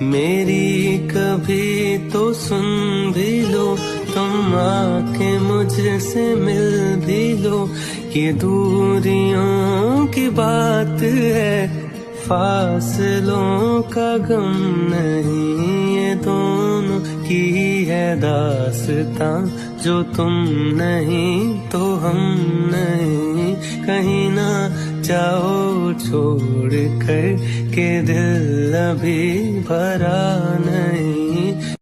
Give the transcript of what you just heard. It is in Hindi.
मेरी कभी तो सुन भी लो, तुम आके मुझसे मिल भी लो। ये दूरियों की बात है, फासलों का गम नहीं। ये दोनों की है दास्तां, जो तुम नहीं तो हम नहीं। कहीं ना जाओ छोड़ कर के दिल अभी भरा नहीं।